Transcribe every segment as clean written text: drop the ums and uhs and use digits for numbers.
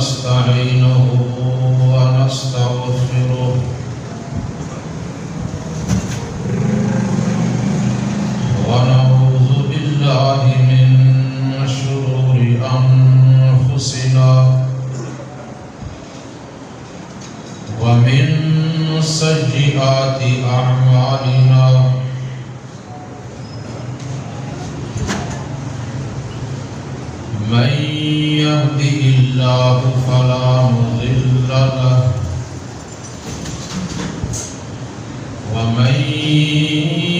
ونستعينه ونستغفره ونعوذ بالله من شرور أنفسنا ومن سيئات أعمالنا من يهده الله فلا مضل له ومن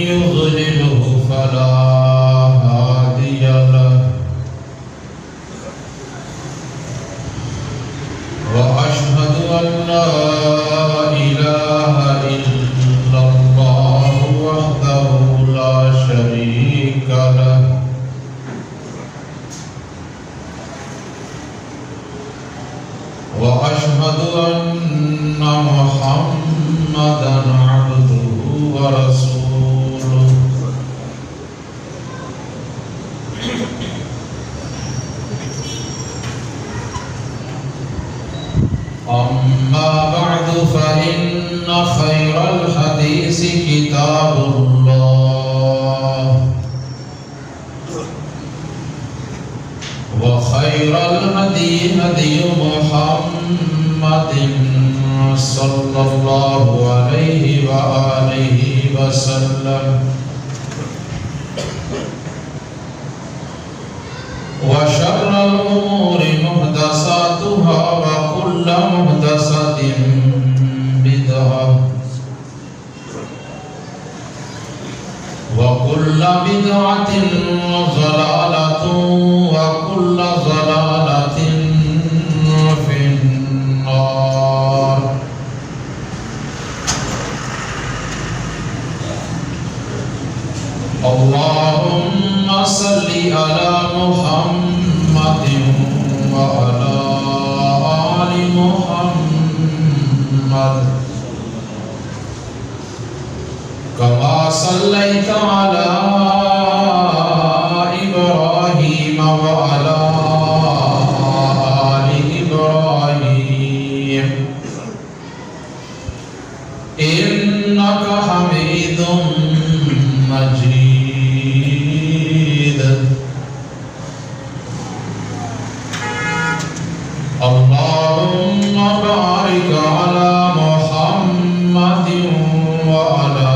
يضلله فلا هادي له وأشهد أن لا إله إلا الله وحده لا شريك له وأشهد أن محمدًا عبده ورسوله أما بعد فإن خير الحديث كتاب الله وخير الهدي هدي محمد صلى الله عليه وآله وسلم وشر الأمور محدثاتها وكل محدثة بدعة وكل بدعة ضلالة وكل ضلالة في النار اللهم صل على محمد وعلى آل محمد كما صليت على إبراهيم وعلى آل إبراهيم إنك حميد مجيد اللهم بارك على محمد وعلى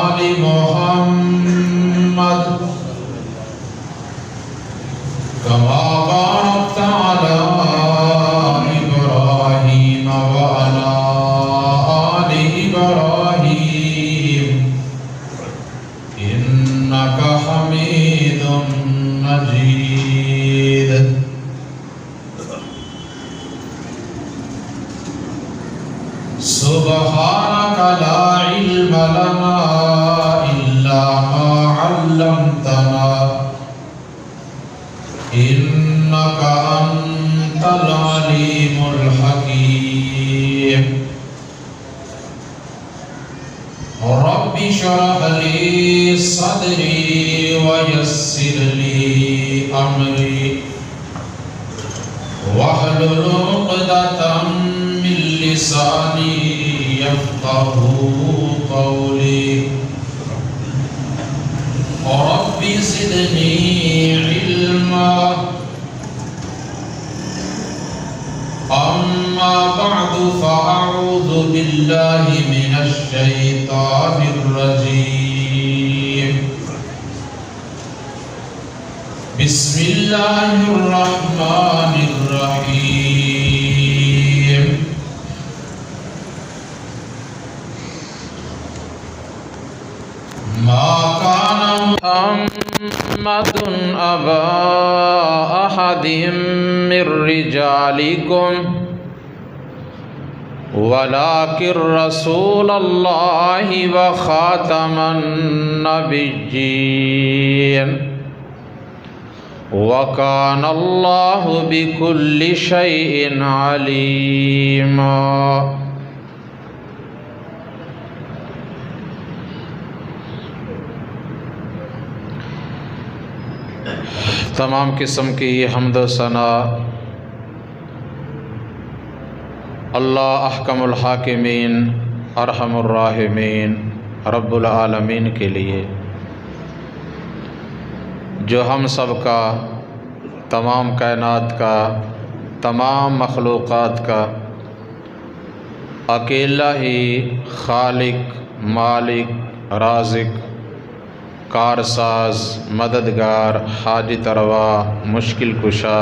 آل محمد كما باركت على إبراهيم وعلى آل إبراهيم إنك حميد مجيد سبحانك لا علم لنا إلا ما علمتنا إنك أنت العليم الحكيم رب اشرح لي صدري ويسر لي أمري واحلل عقدة من لساني يفقهوا قولي رب زدني علما أما بعد فأعوذ بالله من الشيطان الرجيم بسم الله الرحمن الرحيم ما كان محمد أبا أحد من رجالكم ولكن رسول الله وخاتم النبيين وكان الله بكل شيء عليما تمام قسم کی حمد و ثنا اللہ احکم الحاکمین ارحم الراحمین رب العالمین کے لیے جو ہم سب کا، تمام کائنات کا، تمام مخلوقات کا اکیلا ہی خالق، مالک، رازق، کارساز، مددگار، حاجت روا، مشکل کشا،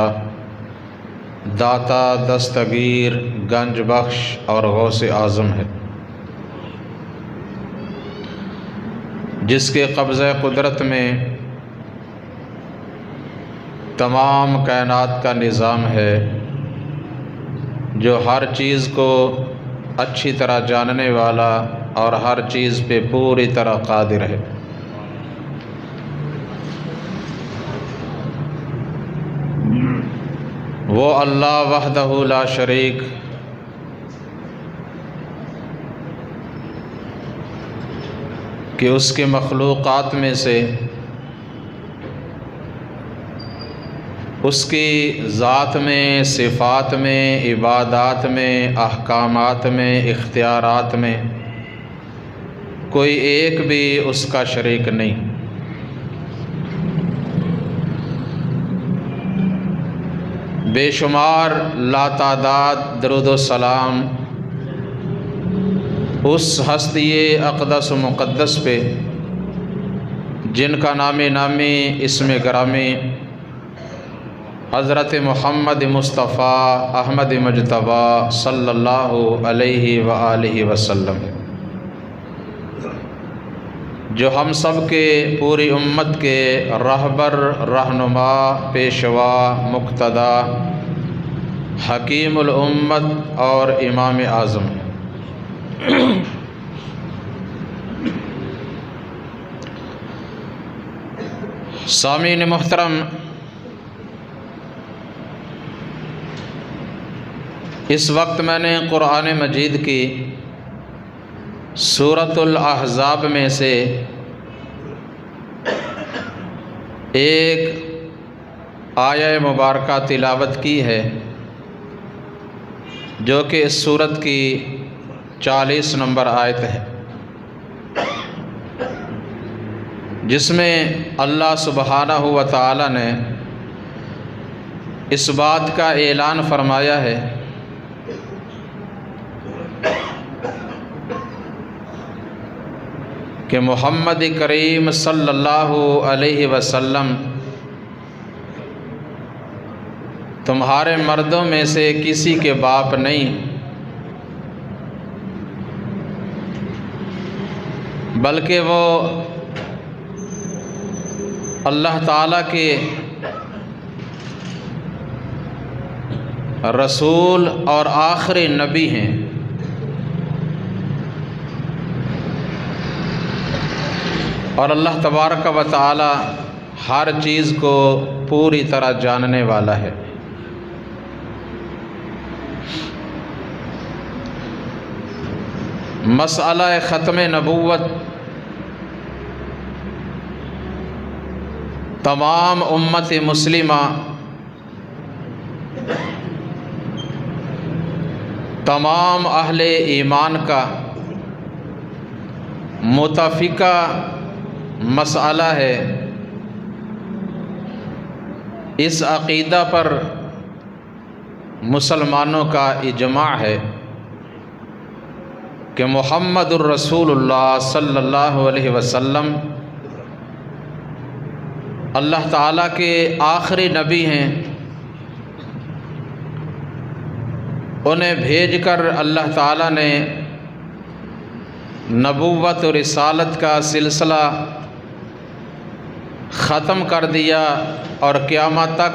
داتا، دستگیر، گنج بخش اور غوث اعظم ہے، جس کے قبضہ قدرت میں تمام کائنات کا نظام ہے، جو ہر چیز کو اچھی طرح جاننے والا اور ہر چیز پہ پوری طرح قادر ہے۔ وہ اللہ وحدہ لا شریک کہ اس کے مخلوقات میں سے اس کی ذات میں، صفات میں، عبادات میں، احکامات میں، اختیارات میں کوئی ایک بھی اس کا شریک نہیں۔ بے شمار لاتعداد درود و سلام اس ہستی اقدس و مقدس پہ جن کا نامی اسم گرامی حضرت محمد مصطفیٰ احمد مجتبی صلی اللہ علیہ وآلہ وسلم ہے، جو ہم سب کے، پوری امت کے رہبر، رہنما، پیشوا، مقتدا، حکیم الامت اور امام اعظم ہے۔ سامعین محترم، اس وقت میں نے قرآن مجید کی سورۃ الاحزاب میں سے ایک آیہ مبارکہ تلاوت کی ہے، جو کہ اس سورت کی 40 نمبر آیت ہے، جس میں اللہ سبحانہ و تعالی نے اس بات کا اعلان فرمایا ہے کہ محمد کریم صلی اللہ علیہ وسلم تمہارے مردوں میں سے کسی کے باپ نہیں، بلکہ وہ اللہ تعالیٰ کے رسول اور آخری نبی ہیں، اور اللہ تبارک و تعالی ہر چیز کو پوری طرح جاننے والا ہے۔ مسئلہ ختم نبوت تمام امت مسلمہ، تمام اہل ایمان کا متفقہ مسئلہ ہے۔ اس عقیدہ پر مسلمانوں کا اجماع ہے کہ محمد الرسول اللہ صلی اللہ علیہ وسلم اللہ تعالیٰ کے آخری نبی ہیں، انہیں بھیج کر اللہ تعالیٰ نے نبوت و رسالت کا سلسلہ ختم کر دیا، اور قیامت تک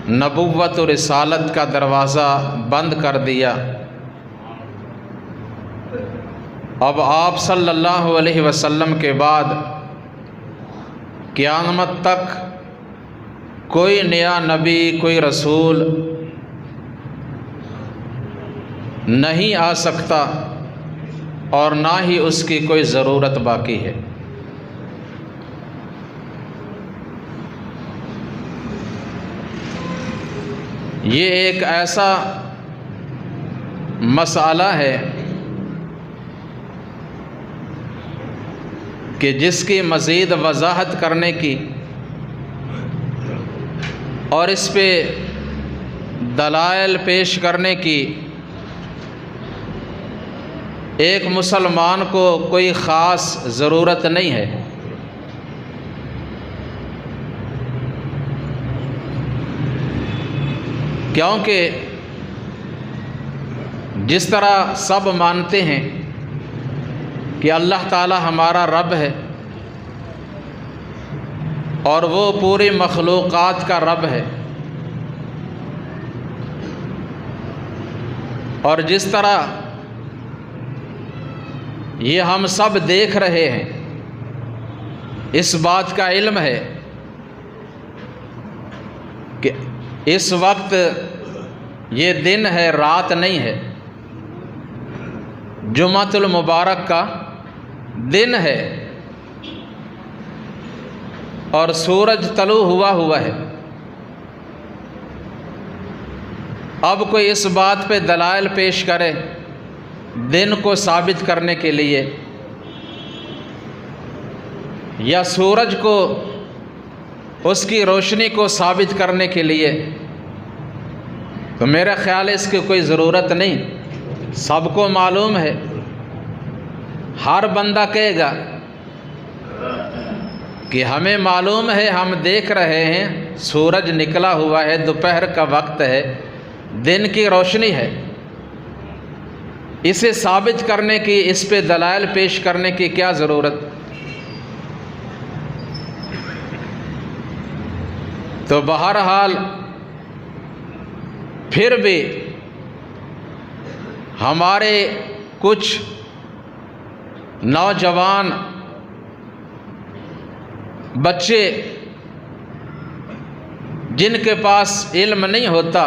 نبوت و رسالت کا دروازہ بند کر دیا۔ اب آپ صلی اللہ علیہ وسلم کے بعد قیامت تک کوئی نیا نبی، کوئی رسول نہیں آ سکتا، اور نہ ہی اس کی کوئی ضرورت باقی ہے۔ یہ ایک ایسا مسئلہ ہے کہ جس کی مزید وضاحت کرنے کی اور اس پہ دلائل پیش کرنے کی ایک مسلمان کو کوئی خاص ضرورت نہیں ہے، کیونکہ جس طرح سب مانتے ہیں کہ اللہ تعالی ہمارا رب ہے اور وہ پوری مخلوقات کا رب ہے، اور جس طرح یہ ہم سب دیکھ رہے ہیں، اس بات کا علم ہے کہ اس وقت یہ دن ہے، رات نہیں ہے، جمعۃ المبارک کا دن ہے اور سورج طلوع ہوا ہے۔ اب کوئی اس بات پہ دلائل پیش کرے دن کو ثابت کرنے کے لیے یا سورج کو اس کی روشنی کو ثابت کرنے کے لیے، تو میرا خیال ہے اس کی کوئی ضرورت نہیں، سب کو معلوم ہے۔ ہر بندہ کہے گا کہ ہمیں معلوم ہے، ہم دیکھ رہے ہیں، سورج نکلا ہوا ہے، دوپہر کا وقت ہے، دن کی روشنی ہے، اسے ثابت کرنے کی، اس پہ دلائل پیش کرنے کی کیا ضرورت؟ تو بہرحال پھر بھی ہمارے کچھ نوجوان بچے جن کے پاس علم نہیں ہوتا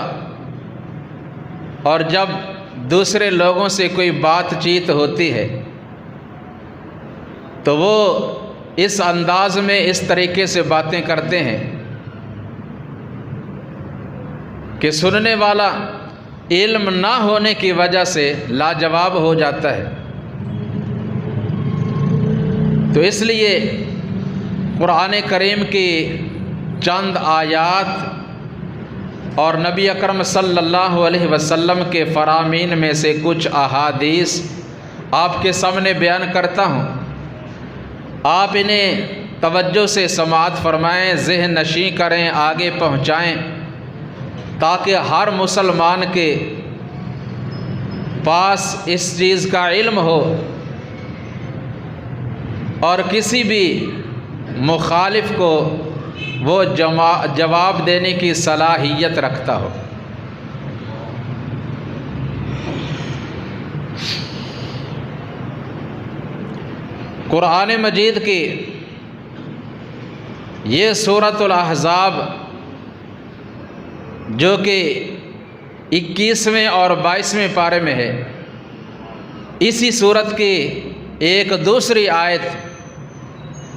اور جب دوسرے لوگوں سے کوئی بات چیت ہوتی ہے تو وہ اس انداز میں اس طریقے سے باتیں کرتے ہیں کہ سننے والا علم نہ ہونے کی وجہ سے لاجواب ہو جاتا ہے۔ تو اس لیے قرآن کریم کی چند آیات اور نبی اکرم صلی اللہ علیہ وسلم کے فرامین میں سے کچھ احادیث آپ کے سامنے بیان کرتا ہوں، آپ انہیں توجہ سے سماعت فرمائیں، ذہن نشیں کریں، آگے پہنچائیں، تاکہ ہر مسلمان کے پاس اس چیز کا علم ہو اور کسی بھی مخالف کو وہ جواب دینے کی صلاحیت رکھتا ہو۔ قرآن مجید کی یہ سورۃ الاحزاب جو کہ 21ویں اور 22ویں پارے میں ہے، اسی سورت کی ایک دوسری آیت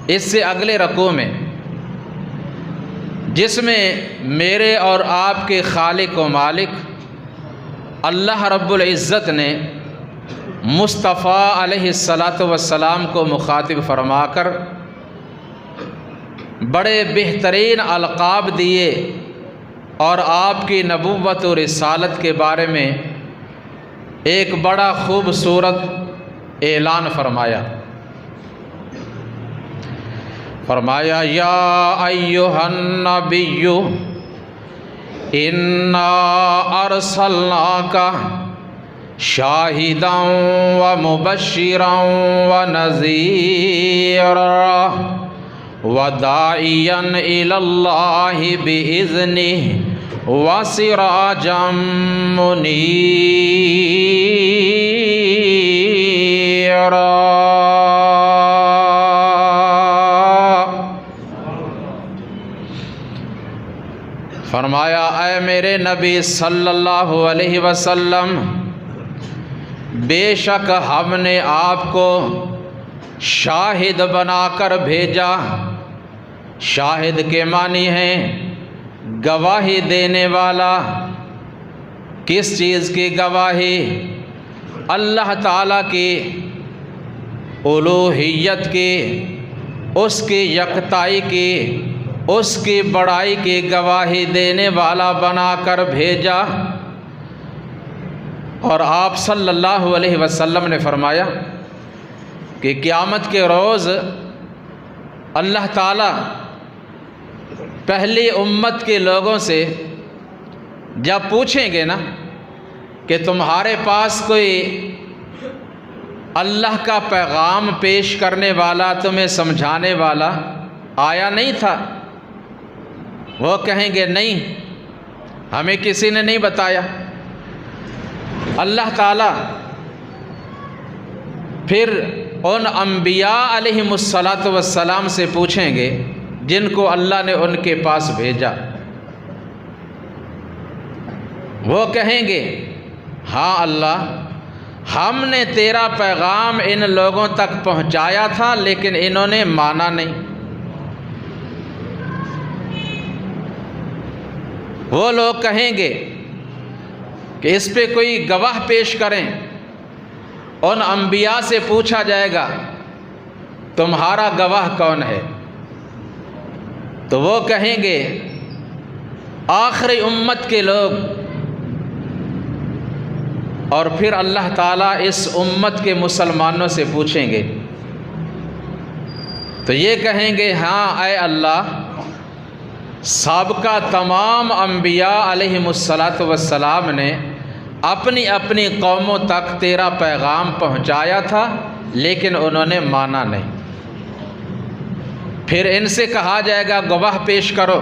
اس سے اگلے رکوع میں، جس میں میرے اور آپ کے خالق و مالک اللہ رب العزت نے مصطفیٰ علیہ الصلاۃ والسلام کو مخاطب فرما کر بڑے بہترین القاب دیے اور آپ کی نبوت و رسالت کے بارے میں ایک بڑا خوبصورت اعلان فرمایا یا ایھا النبی انا ارسلناک شاہدا ومبشرا ونذیرا وداعیا الی اللہ بإذنہ وسراجا منیرا۔ فرمایا اے میرے نبی صلی اللہ علیہ وسلم، بے شک ہم نے آپ کو شاہد بنا کر بھیجا۔ شاہد کے معنی ہیں گواہی دینے والا، کس چیز کی گواہی؟ اللہ تعالیٰ کی الوہیت کی، اس کی یکتائی کی، اس کی بڑائی کی گواہی دینے والا بنا کر بھیجا۔ اور آپ صلی اللہ علیہ وسلم نے فرمایا کہ قیامت کے روز اللہ تعالیٰ پہلی امت کے لوگوں سے جب پوچھیں گے نا کہ تمہارے پاس کوئی اللہ کا پیغام پیش کرنے والا، تمہیں سمجھانے والا آیا نہیں تھا؟ وہ کہیں گے نہیں، ہمیں کسی نے نہیں بتایا۔ اللہ تعالیٰ پھر ان انبیاء علیہم السلام سے پوچھیں گے جن کو اللہ نے ان کے پاس بھیجا۔ وہ کہیں گے ہاں اللہ، ہم نے تیرا پیغام ان لوگوں تک پہنچایا تھا لیکن انہوں نے مانا نہیں۔ وہ لوگ کہیں گے کہ اس پہ کوئی گواہ پیش کریں۔ ان انبیاء سے پوچھا جائے گا تمہارا گواہ کون ہے؟ تو وہ کہیں گے آخری امت کے لوگ۔ اور پھر اللہ تعالیٰ اس امت کے مسلمانوں سے پوچھیں گے تو یہ کہیں گے ہاں اے اللہ، سابقہ تمام انبیاء علیہم السلام نے اپنی اپنی قوموں تک تیرا پیغام پہنچایا تھا لیکن انہوں نے مانا نہیں۔ پھر ان سے کہا جائے گا گواہ پیش کرو،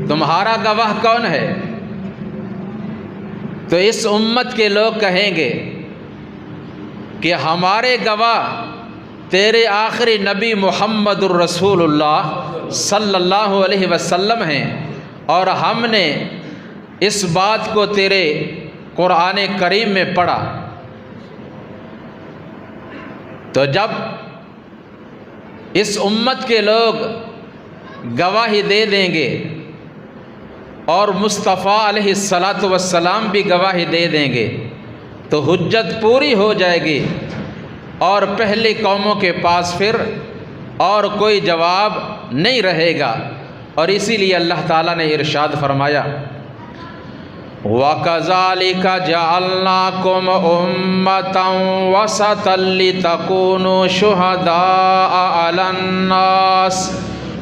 تمہارا گواہ کون ہے؟ تو اس امت کے لوگ کہیں گے کہ ہمارے گواہ تیرے آخری نبی محمد الرسول اللہ صلی اللہ علیہ وسلم ہیں، اور ہم نے اس بات کو تیرے قرآن کریم میں پڑھا۔ تو جب اس امت کے لوگ گواہی دے دیں گے اور مصطفیٰ علیہ السلام بھی گواہی دے دیں گے تو حجت پوری ہو جائے گی، اور پہلی قوموں کے پاس پھر اور کوئی جواب نہیں رہے گا۔ اور اسی لیے اللہ تعالیٰ نے ارشاد فرمایا وَكَذَلِكَ جَعَلْنَاكُمْ أُمَّةً وَسَطًا لِتَكُونُوا شُهَدَاءَ عَلَى النَّاسِ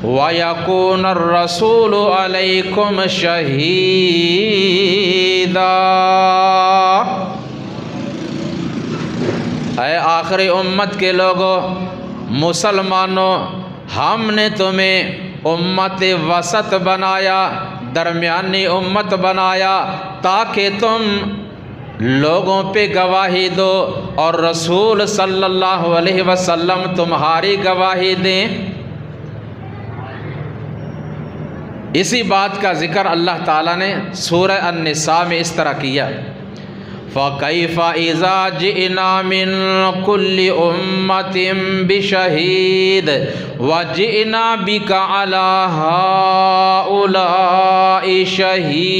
وَيَكُونَ الرَّسُولُ عَلَيْكُمْ شَهِيدًا۔ اے آخری امت کے لوگوں، مسلمانوں، ہم نے تمہیں امت وسط بنایا، درمیانی امت بنایا تاکہ تم لوگوں پہ گواہی دو اور رسول صلی اللہ علیہ وسلم تمہاری گواہی دیں۔ اسی بات کا ذکر اللہ تعالیٰ نے سورہ النساء میں اس طرح کیا فَكَيْفَ إِذَا جِئْنَا مِن كُلِّ أُمَّةٍ بِشَهِيدٍ وَجِئْنَا بِكَ عَلَى هَؤُلَاءِ شَهِيدًا۔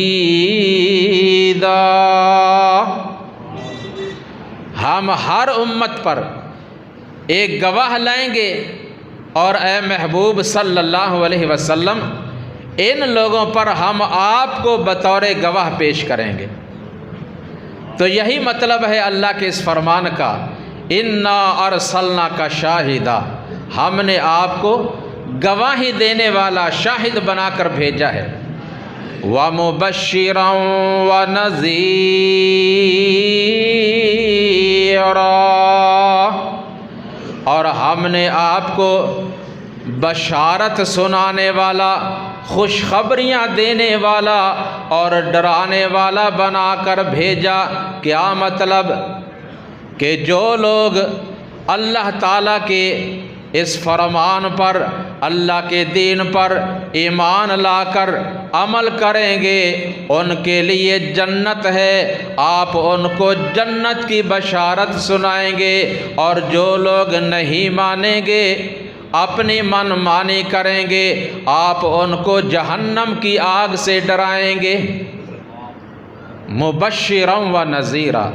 ہم ہر امت پر ایک گواہ لائیں گے، اور اے محبوب صلی اللہ علیہ وسلم، ان لوگوں پر ہم آپ کو بطور گواہ پیش کریں گے۔ تو یہی مطلب ہے اللہ کے اس فرمان کا اِنَّا أَرْسَلْنَاكَ شَاهِدًا، ہم نے آپ کو گواہی دینے والا، شاہد بنا کر بھیجا ہے۔ وَمُبَشِّرًا وَنَذِيرًا، اور ہم نے آپ کو بشارت سنانے والا، خوشخبریاں دینے والا اور ڈرانے والا بنا کر بھیجا۔ کیا مطلب؟ کہ جو لوگ اللہ تعالیٰ کے اس فرمان پر، اللہ کے دین پر ایمان لا کر عمل کریں گے، ان کے لیے جنت ہے، آپ ان کو جنت کی بشارت سنائیں گے۔ اور جو لوگ نہیں مانیں گے، اپنی من مانی کریں گے، آپ ان کو جہنم کی آگ سے ڈرائیں گے۔ مبشرا و نذیرا،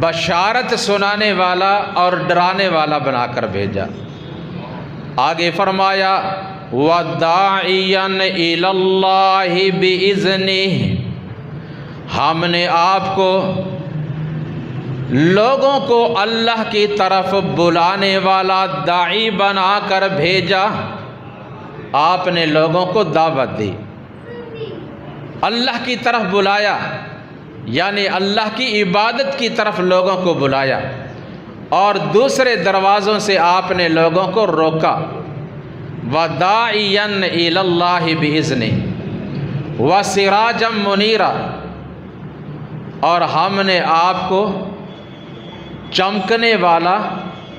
بشارت سنانے والا اور ڈرانے والا بنا کر بھیجا۔ آگے فرمایا وَدَاعِيًا إِلَى اللَّهِ بِإِذْنِهِ، ہم نے آپ کو لوگوں کو اللہ کی طرف بلانے والا داعی بنا کر بھیجا۔ آپ نے لوگوں کو دعوت دی، اللہ کی طرف بلایا، یعنی اللہ کی عبادت کی طرف لوگوں کو بلایا، اور دوسرے دروازوں سے آپ نے لوگوں کو روکا۔ وَدَاعِيًا إِلَى اللَّهِ بِإِذْنِهِ وَسِرَاجًا مُنِيرًا، اور ہم نے آپ کو چمکنے والا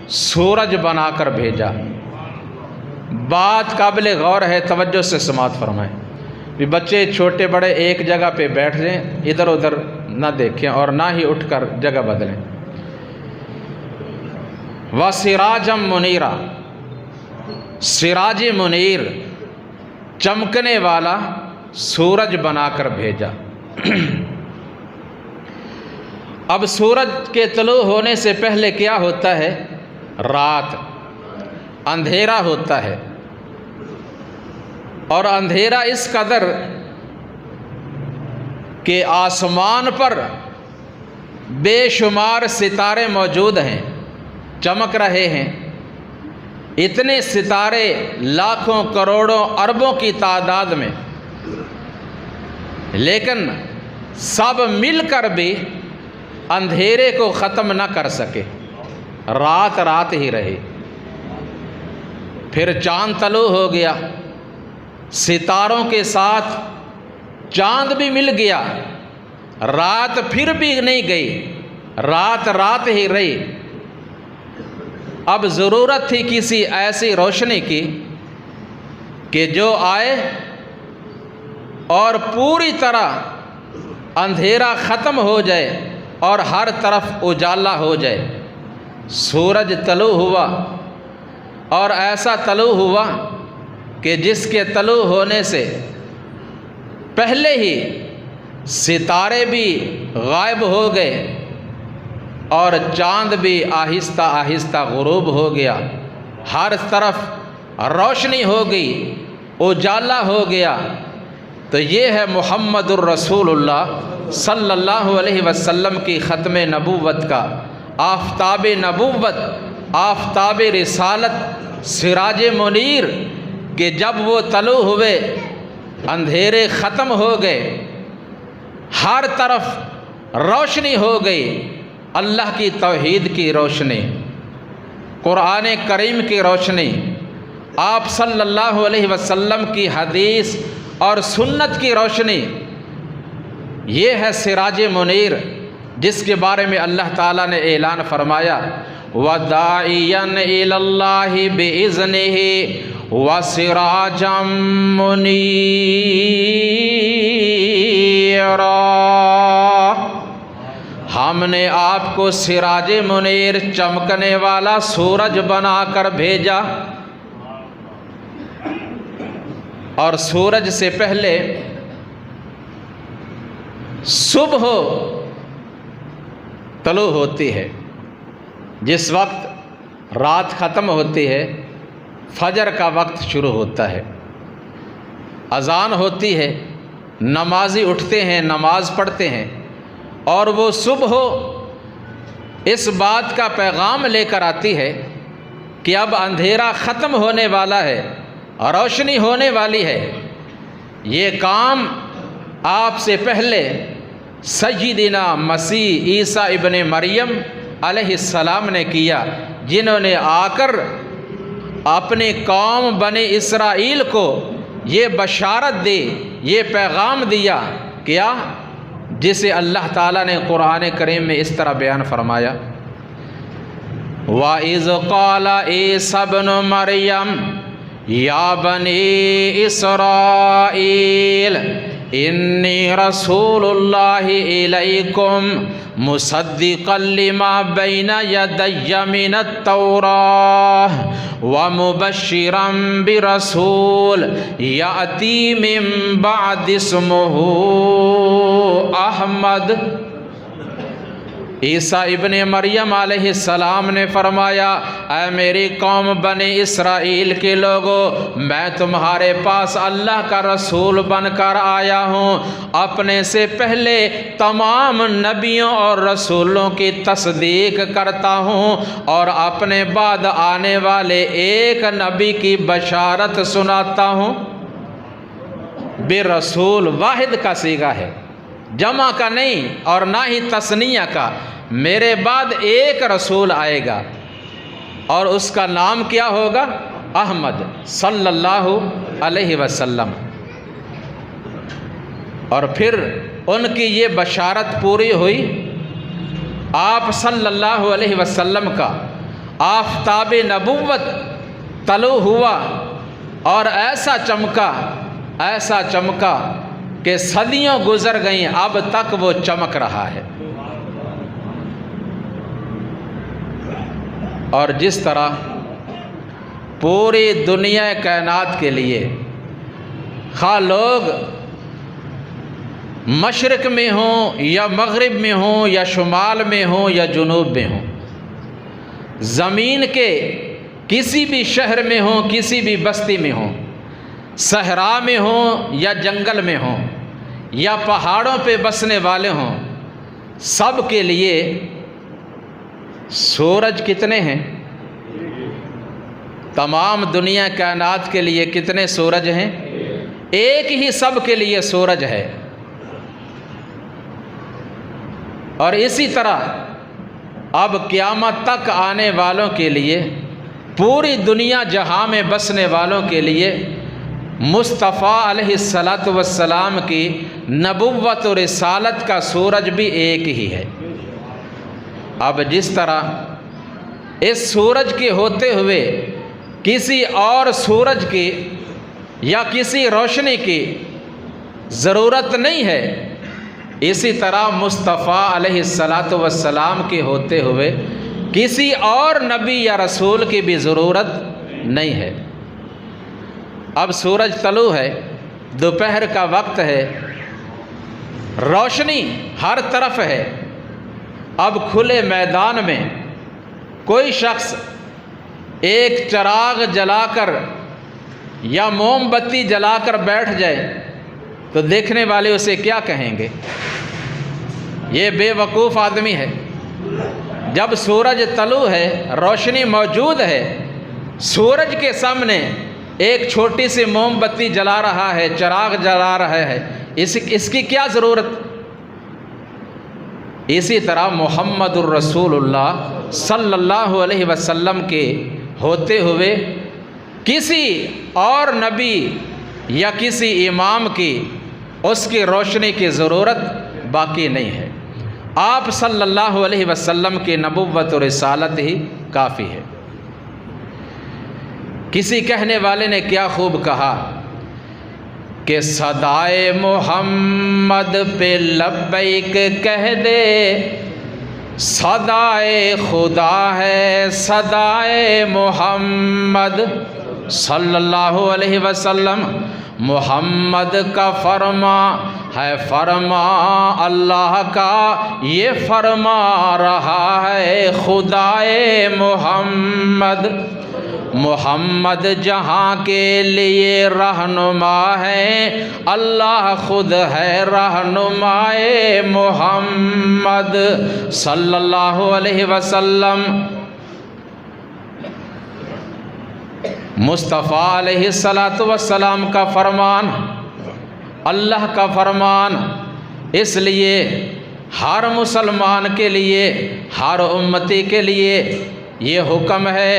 سورج بنا کر بھیجا۔ بات قابل غور ہے، توجہ سے سماعت فرمائیں۔ بھی بچے چھوٹے بڑے ایک جگہ پہ بیٹھ جائیں، ادھر ادھر نہ دیکھیں اور نہ ہی اٹھ کر جگہ بدلیں۔ وَسِرَاجًا مُنِيرًا، سراج منیر، چمکنے والا سورج بنا کر بھیجا۔ اب سورج کے طلوع ہونے سے پہلے کیا ہوتا ہے؟ رات، اندھیرا ہوتا ہے، اور اندھیرا اس قدر کہ آسمان پر بے شمار ستارے موجود ہیں، چمک رہے ہیں۔ اتنے ستارے لاکھوں کروڑوں اربوں کی تعداد میں، لیکن سب مل کر بھی اندھیرے کو ختم نہ کر سکے، رات رات ہی رہی۔ پھر چاند طلوع ہو گیا، ستاروں کے ساتھ چاند بھی مل گیا، رات پھر بھی نہیں گئی، رات رات ہی رہی۔ اب ضرورت تھی کسی ایسی روشنی کی کہ جو آئے اور پوری طرح اندھیرا ختم ہو جائے اور ہر طرف اجالا ہو جائے۔ سورج طلوع ہوا، اور ایسا طلوع ہوا کہ جس کے طلوع ہونے سے پہلے ہی ستارے بھی غائب ہو گئے اور چاند بھی آہستہ آہستہ غروب ہو گیا، ہر طرف روشنی ہو گئی، اجالا ہو گیا۔ تو یہ ہے محمد الرسول اللہ صلی اللہ علیہ وسلم کی ختم نبوت کا، آفتاب نبوت، آفتاب رسالت، سراج منیر، کہ جب وہ طلوع ہوئے اندھیرے ختم ہو گئے، ہر طرف روشنی ہو گئی، اللہ کی توحید کی روشنی، قرآن کریم کی روشنی، آپ صلی اللہ علیہ وسلم کی حدیث اور سنت کی روشنی۔ یہ ہے سراج منیر، جس کے بارے میں اللہ تعالیٰ نے اعلان فرمایا وَدَاعِيًا إِلَى اللَّهِ بِإِذْنِهِ وَسِرَاجًا مُنِيرًا، ہم نے آپ کو سراج منیر، چمکنے والا سورج بنا کر بھیجا۔ اور سورج سے پہلے صبح طلوع ہوتی ہے، جس وقت رات ختم ہوتی ہے، فجر کا وقت شروع ہوتا ہے، اذان ہوتی ہے، نمازی اٹھتے ہیں، نماز پڑھتے ہیں، اور وہ صبح اس بات کا پیغام لے کر آتی ہے کہ اب اندھیرا ختم ہونے والا ہے، روشنی ہونے والی ہے۔ یہ کام آپ سے پہلے سیدنا مسیح عیسیٰ ابن مریم علیہ السلام نے کیا، جنہوں نے آ کر اپنی قوم بنی اسرائیل کو یہ بشارت دی، یہ پیغام دیا، کیا؟ جسے اللہ تعالیٰ نے قرآن کریم میں اس طرح بیان فرمایا وَإِذْ قَالَ عِيسَى ابْنُ مَرْيَمَ يَا بَنِي إِسْرَائِيلَ انی رسول اللہ الیکم مصدقا لما بین یدی من التوراۃ ومبشرا برسول یأتی من بعد اسمہ احمد۔ عیسیٰ ابن مریم علیہ السلام نے فرمایا، اے میری قوم بنی اسرائیل کے لوگوں، میں تمہارے پاس اللہ کا رسول بن کر آیا ہوں، اپنے سے پہلے تمام نبیوں اور رسولوں کی تصدیق کرتا ہوں اور اپنے بعد آنے والے ایک نبی کی بشارت سناتا ہوں۔ برسول واحد کا صیغہ ہے، جمع کا نہیں اور نہ ہی تثنیہ کا۔ میرے بعد ایک رسول آئے گا اور اس کا نام کیا ہوگا؟ احمد صلی اللہ علیہ وسلم۔ اور پھر ان کی یہ بشارت پوری ہوئی، آپ صلی اللہ علیہ وسلم کا آفتاب نبوت طلوع ہوا اور ایسا چمکا کہ صدیوں گزر گئیں، اب تک وہ چمک رہا ہے۔ اور جس طرح پوری دنیا کائنات کے لیے، خواہ لوگ مشرق میں ہوں یا مغرب میں ہوں یا شمال میں ہوں یا جنوب میں ہوں، زمین کے کسی بھی شہر میں ہوں، کسی بھی بستی میں ہوں، صحرا میں ہوں یا جنگل میں ہوں یا پہاڑوں پہ بسنے والے ہوں، سب کے لیے سورج کتنے ہیں؟ تمام دنیا کائنات کے لیے کتنے سورج ہیں؟ ایک ہی سب کے لیے سورج ہے۔ اور اسی طرح اب قیامت تک آنے والوں کے لیے، پوری دنیا جہاں میں بسنے والوں کے لیے، مصطفیٰ علیہ السلام کی نبوت و رسالت کا سورج بھی ایک ہی ہے۔ اب جس طرح اس سورج کے ہوتے ہوئے کسی اور سورج کی یا کسی روشنی کی ضرورت نہیں ہے، اسی طرح مصطفیٰ علیہ السلام کے ہوتے ہوئے کسی اور نبی یا رسول کی بھی ضرورت نہیں ہے۔ اب سورج طلوع ہے، دوپہر کا وقت ہے، روشنی ہر طرف ہے۔ اب کھلے میدان میں کوئی شخص ایک چراغ جلا کر یا موم بتی جلا کر بیٹھ جائے تو دیکھنے والے اسے کیا کہیں گے؟ یہ بے وقوف آدمی ہے۔ جب سورج طلوع ہے، روشنی موجود ہے، سورج کے سامنے ایک چھوٹی سی موم بتی جلا رہا ہے، چراغ جلا رہا ہے، اس کی کیا ضرورت؟ اسی طرح محمد الرسول اللہ صلی اللہ علیہ وسلم کے ہوتے ہوئے کسی اور نبی یا کسی امام کی اس کی روشنی کی ضرورت باقی نہیں ہے۔ آپ صلی اللہ علیہ وسلم کی نبوت و رسالت ہی کافی ہے۔ کسی کہنے والے نے کیا خوب کہا کہ صدائے محمد پہ لبیک کہہ دے، صدائے خدا ہے صدائے محمد صلی اللہ علیہ وسلم۔ محمد کا فرما ہے فرما اللہ کا، یہ فرما رہا ہے خدائے محمد۔ محمد جہاں کے لیے رہنما ہے، اللہ خود ہے رہنمائے محمد صلی اللہ علیہ وسلم۔ مصطفیٰ علیہ السلام کا فرمان اللہ کا فرمان، اس لیے ہر مسلمان کے لیے، ہر امتی کے لیے یہ حکم ہے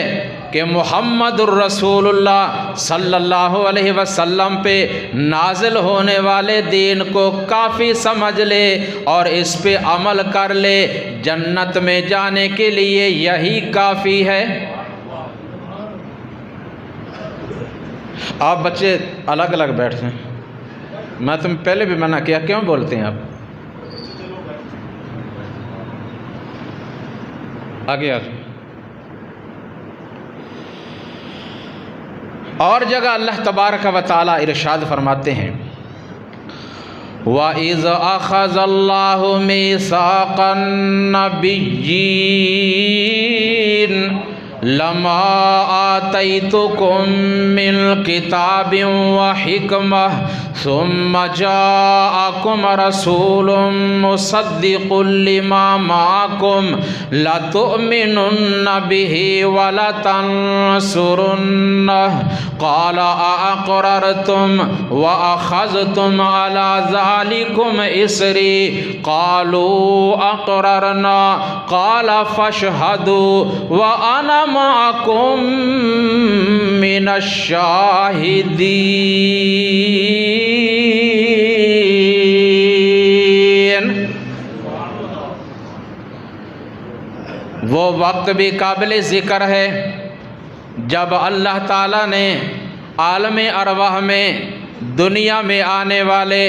کہ محمد الرسول اللہ صلی اللہ علیہ وسلم پہ نازل ہونے والے دین کو کافی سمجھ لے اور اس پہ عمل کر لے۔ جنت میں جانے کے لیے یہی کافی ہے۔ آپ بچے الگ الگ بیٹھتے ہیں، میں تم پہلے بھی منع کیا، کیوں بولتے ہیں آپ؟ آگے آ جائیں۔ اور جگہ اللہ تبارک و تعالی ارشاد فرماتے ہیں وَإِذْ أَخَذَ اللَّهُ مِيثَاقَ النَّبِيِّينَ لَمَا آتَيْتُكُم مِّن كِتَابٍ وَحِكْمَةٍ ثُمَّ جَاءَكُمْ رَسُولٌ مُصَدِّقٌ لِّمَا مَعَكُمْ لَتُؤْمِنُنَّ بِهِ وَلَتَنصُرُنَّهُ قَالَ أَأَقْرَرْتُمْ وَأَخَذْتُمْ عَلَى ذَلِكُمْ إِصْرِي قَالُوا أَقْرَرْنَا قَالَ فَاشْهَدُوا وَأَنَا مَعَكُمْ مِنَ الشَّاهِدِينَ۔ وہ وقت بھی قابل ذکر ہے جب اللہ تعالیٰ نے عالم ارواح میں دنیا میں آنے والے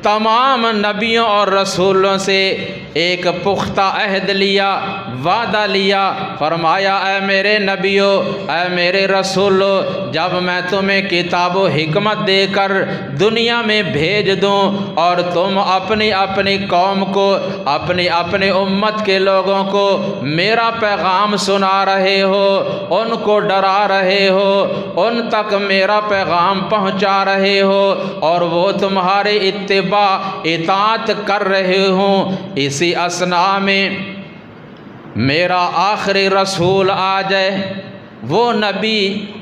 تمام نبیوں اور رسولوں سے ایک پختہ عہد لیا، وعدہ لیا، فرمایا اے میرے نبیو، اے میرے رسولو، جب میں تمہیں کتاب و حکمت دے کر دنیا میں بھیج دوں اور تم اپنی اپنی قوم کو، اپنی اپنی امت کے لوگوں کو میرا پیغام سنا رہے ہو، ان کو ڈرا رہے ہو، ان تک میرا پیغام پہنچا رہے ہو اور وہ تمہارے اتباع اطاعت کر رہے ہوں، اسی اثناء میں میرا آخری رسول آ جائے، وہ نبی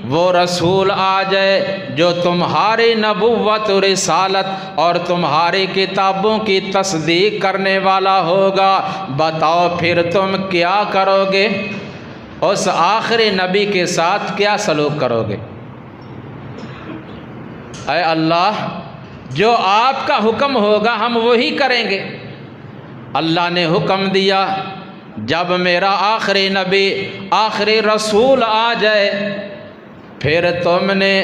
وہ رسول آ جائے جو تمہاری نبوت و رسالت اور تمہاری کتابوں کی تصدیق کرنے والا ہوگا، بتاؤ پھر تم کیا کرو گے؟ اس آخری نبی کے ساتھ کیا سلوک کرو گے؟ اے اللہ، جو آپ کا حکم ہوگا ہم وہی کریں گے۔ اللہ نے حکم دیا جب میرا آخری نبی آخری رسول آ جائے پھر تم نے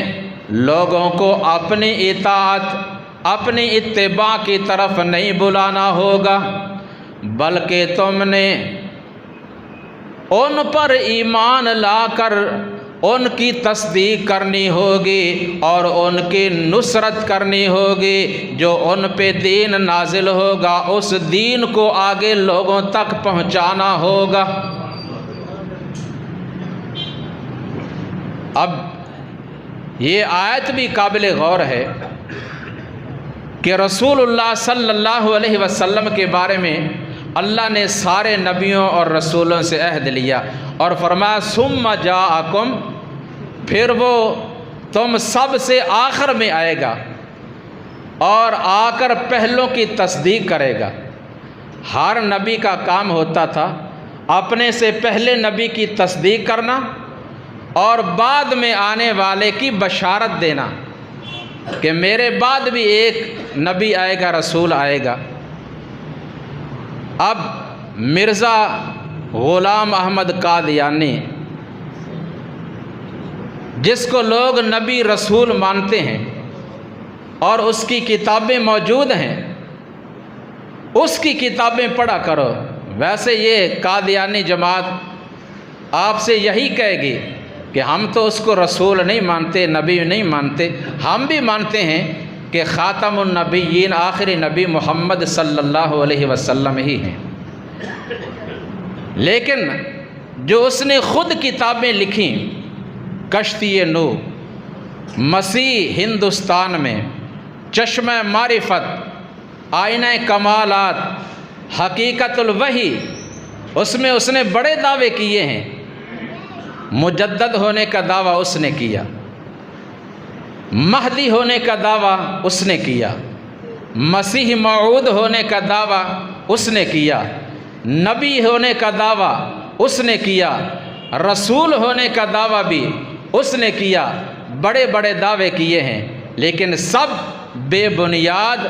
لوگوں کو اپنی اطاعت اپنی اتباع کی طرف نہیں بلانا ہوگا، بلکہ تم نے ان پر ایمان لا کر ان کی تصدیق کرنی ہوگی اور ان کی نصرت کرنی ہوگی، جو ان پہ دین نازل ہوگا اس دین کو آگے لوگوں تک پہنچانا ہوگا۔ اب یہ آیت بھی قابل غور ہے کہ رسول اللہ صلی اللہ علیہ وسلم کے بارے میں اللہ نے سارے نبیوں اور رسولوں سے عہد لیا اور فرمایا ثم جاءکم، پھر وہ تم سب سے آخر میں آئے گا اور آ کر پہلوں کی تصدیق کرے گا۔ ہر نبی کا کام ہوتا تھا اپنے سے پہلے نبی کی تصدیق کرنا اور بعد میں آنے والے کی بشارت دینا کہ میرے بعد بھی ایک نبی آئے گا، رسول آئے گا۔ اب مرزا غلام احمد قادیانی، جس کو لوگ نبی رسول مانتے ہیں اور اس کی کتابیں موجود ہیں، اس کی کتابیں پڑھا کرو۔ ویسے یہ قادیانی جماعت آپ سے یہی کہے گی کہ ہم تو اس کو رسول نہیں مانتے، نبی نہیں مانتے، ہم بھی مانتے ہیں کہ خاتم النبیین آخری نبی محمد صلی اللہ علیہ وسلم ہی ہیں، لیکن جو اس نے خود کتابیں لکھیں، کشتی نوح، مسیح ہندوستان میں، چشمہ معرفت، آئینہ کمالات، حقیقت الوحی، اس میں اس نے بڑے دعوے کیے ہیں۔ مجدد ہونے کا دعویٰ اس نے کیا، مہدی ہونے کا دعویٰ اس نے کیا، مسیح موعود ہونے کا دعویٰ اس نے کیا، نبی ہونے کا دعویٰ اس نے کیا، رسول ہونے کا دعویٰ بھی اس نے کیا، بڑے بڑے دعوے کیے ہیں، لیکن سب بے بنیاد،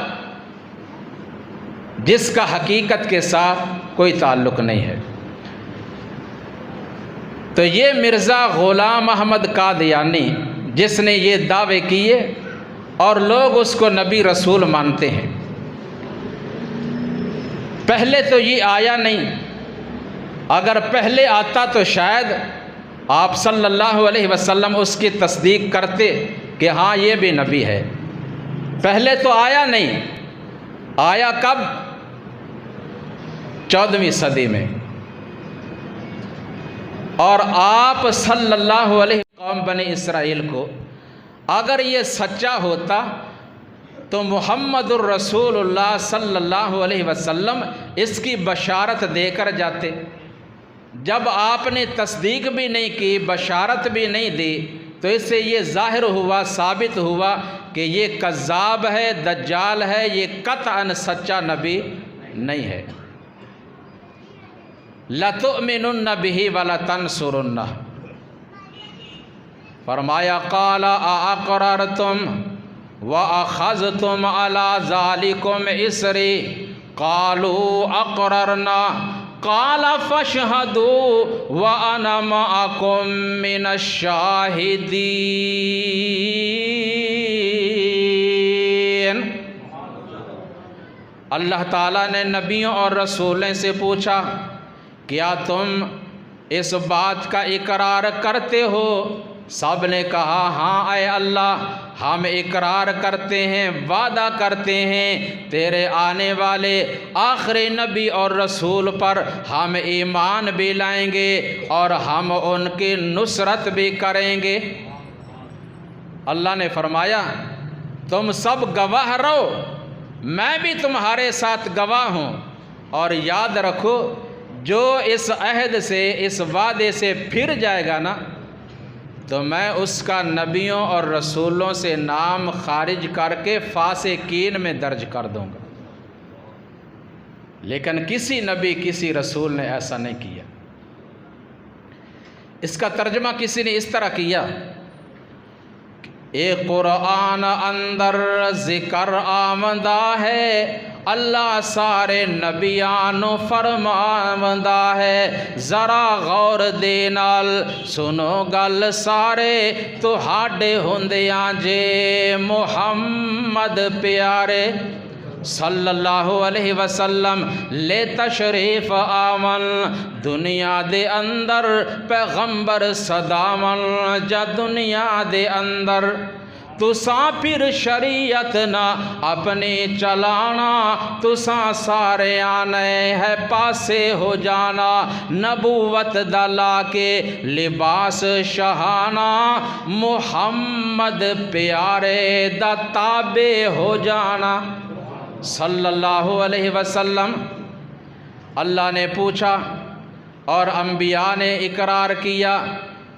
جس کا حقیقت کے ساتھ کوئی تعلق نہیں ہے۔ تو یہ مرزا غلام احمد قادیانی جس نے یہ دعوے کیے اور لوگ اس کو نبی رسول مانتے ہیں۔ پہلے تو یہ آیا نہیں، اگر پہلے آتا تو شاید آپ صلی اللہ علیہ وسلم اس کی تصدیق کرتے کہ ہاں یہ بھی نبی ہے۔ پہلے تو آیا نہیں، آیا کب؟ 14ویں صدی میں۔ اور آپ صلی اللہ علیہ قوم بنی اسرائیل کو اگر یہ سچا ہوتا تو محمد الرسول اللہ صلی اللہ علیہ وسلم اس کی بشارت دے کر جاتے۔ جب آپ نے تصدیق بھی نہیں کی، بشارت بھی نہیں دی، تو اس سے یہ ظاہر ہوا، ثابت ہوا کہ یہ کذاب ہے، دجال ہے، یہ قطعاً سچا نبی نہیں ہے۔ لَتُؤْمِنُنَّ بِهِ وَلَتَنْصُرُنَّهُ، فرمایا قال اَأَقْرَرْتُمْ وَأَخَذْتُمْ عَلَى ذَلِكُمْ إِصْرِي قَالُوا أَقْرَرْنَا قَالَ فَاشْهَدُوا وَأَنَا مَعَكُمْ مِنَ الشَّاهِدِينَ۔ اللہ تعالیٰ نے نبیوں اور رسولوں سے پوچھا، کیا تم اس بات کا اقرار کرتے ہو؟ سب نے کہا ہاں اے اللہ، ہم اقرار کرتے ہیں، وعدہ کرتے ہیں تیرے آنے والے آخری نبی اور رسول پر ہم ایمان بھی لائیں گے اور ہم ان کی نصرت بھی کریں گے۔ اللہ نے فرمایا تم سب گواہ رہو، میں بھی تمہارے ساتھ گواہ ہوں، اور یاد رکھو جو اس عہد سے، اس وعدے سے پھر جائے گا نا، تو میں اس کا نبیوں اور رسولوں سے نام خارج کر کے فاسقین میں درج کر دوں گا۔ لیکن کسی نبی، کسی رسول نے ایسا نہیں کیا۔ اس کا ترجمہ کسی نے اس طرح کیا، اے قرآن اندر ذکر آمدہ ہے، اللہ سارے نبیانو فرماوندہ ہے، ذرا غور دے نال سنو گل سارے تہاڈے ہوندیاں جے محمد پیارے صلی اللہ علیہ وسلم لے تشریف آمن دنیا دے اندر، پیغمبر صدامن جا دنیا دے اندر، تساں پھر شریعت نہ اپنی چلانا، تساں سارے آنے ہے پاسے ہو جانا، نبوت دا لا کے لباس شہانا، محمد پیارے دا تابع ہو جانا صلی اللہ علیہ وسلم۔ اللہ نے پوچھا اور انبیاء نے اقرار کیا،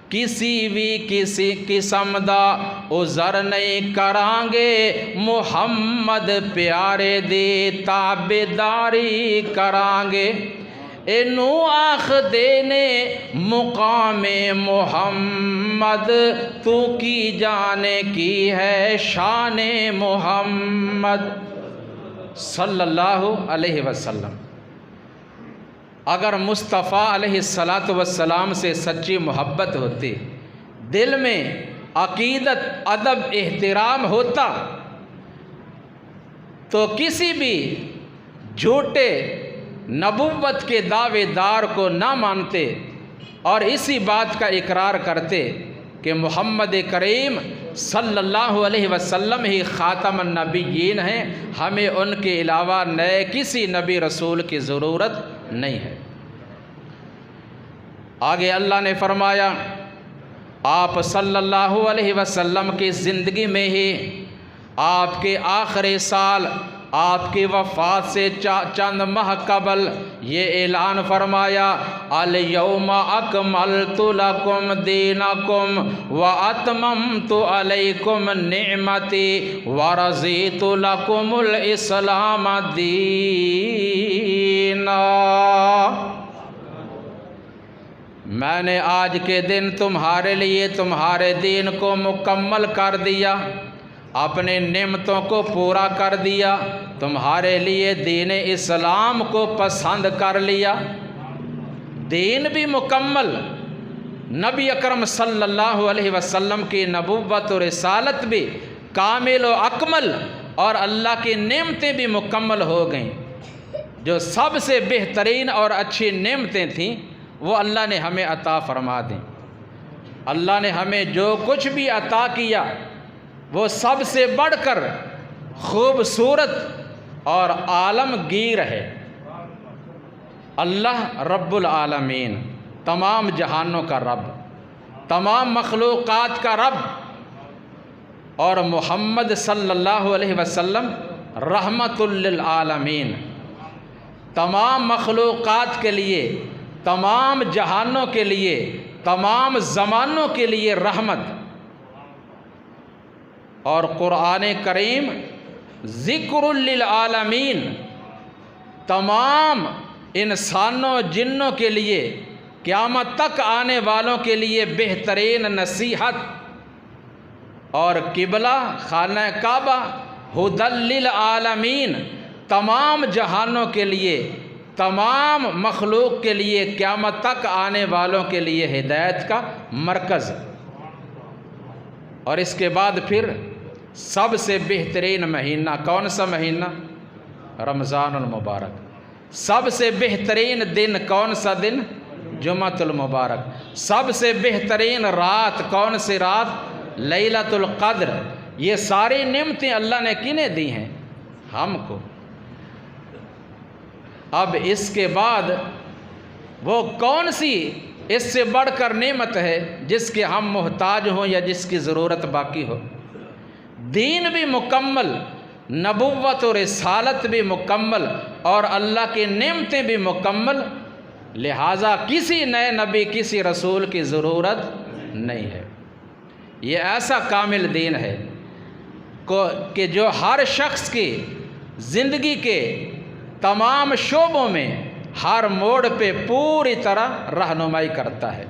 کسی بھی کسی قسم دا عذر نہیں کرانگے، محمد پیارے دی تابعداری کرانگے۔ اینو آخ دینے مقام محمد، تو کی جانے کی ہے شان محمد صلی اللہ علیہ وسلم۔ اگر مصطفیٰ علیہ السلام سے سچی محبت ہوتی، دل میں عقیدت، ادب، احترام ہوتا، تو کسی بھی جھوٹے نبوت کے دعوے دار کو نہ مانتے اور اسی بات کا اقرار کرتے کہ محمد کریم صلی اللہ علیہ وسلم ہی خاتم النبیین ہیں، ہمیں ان کے علاوہ نئے کسی نبی رسول کی ضرورت نہیں ہے۔ آگے اللہ نے فرمایا آپ صلی اللہ علیہ وسلم کی زندگی میں ہی آپ کے آخری سال، آپ کی وفات سے چند ماہ قبل یہ اعلان فرمایا، الیوم اکملت لکم دینکم واتممت علیکم نعمتی ورضیت لکم الاسلام دینا۔ میں نے آج کے دن تمہارے لیے تمہارے دین کو مکمل کر دیا، اپنے نعمتوں کو پورا کر دیا، تمہارے لیے دین اسلام کو پسند کر لیا۔ دین بھی مکمل، نبی اکرم صلی اللہ علیہ وسلم کی نبوت و رسالت بھی کامل و اکمل، اور اللہ کی نعمتیں بھی مکمل ہو گئیں۔ جو سب سے بہترین اور اچھی نعمتیں تھیں وہ اللہ نے ہمیں عطا فرما دیں۔ اللہ نے ہمیں جو کچھ بھی عطا کیا وہ سب سے بڑھ کر خوبصورت اور عالمگیر ہے۔ اللہ رب العالمین، تمام جہانوں کا رب، تمام مخلوقات کا رب، اور محمد صلی اللہ علیہ وسلم رحمت للعالمین، تمام مخلوقات کے لیے، تمام جہانوں کے لیے، تمام زمانوں کے لیے رحمت۔ اور قرآن کریم ذکر للعالمین، تمام انسانوں جنوں کے لیے، قیامت تک آنے والوں کے لیے بہترین نصیحت، اور قبلہ خانہ کعبہ ھدی للعالمین، تمام جہانوں کے لیے، تمام مخلوق کے لیے، قیامت تک آنے والوں کے لیے ہدایت کا مرکز۔ اور اس کے بعد پھر سب سے بہترین مہینہ کون سا مہینہ؟ رمضان المبارک۔ سب سے بہترین دن کون سا دن؟ جمعۃ المبارک۔ سب سے بہترین رات کون سی رات؟ لیلۃ القدر۔ یہ ساری نعمتیں اللہ نے کنہیں دی ہیں؟ ہم کو۔ اب اس کے بعد وہ کون سی اس سے بڑھ کر نعمت ہے جس کے ہم محتاج ہوں یا جس کی ضرورت باقی ہو؟ دین بھی مکمل، نبوت و رسالت بھی مکمل، اور اللہ کی نعمتیں بھی مکمل، لہٰذا کسی نئے نبی، کسی رسول کی ضرورت نہیں ہے۔ یہ ایسا کامل دین ہے کہ جو ہر شخص کی زندگی کے تمام شعبوں میں، ہر موڑ پہ پوری طرح رہنمائی کرتا ہے۔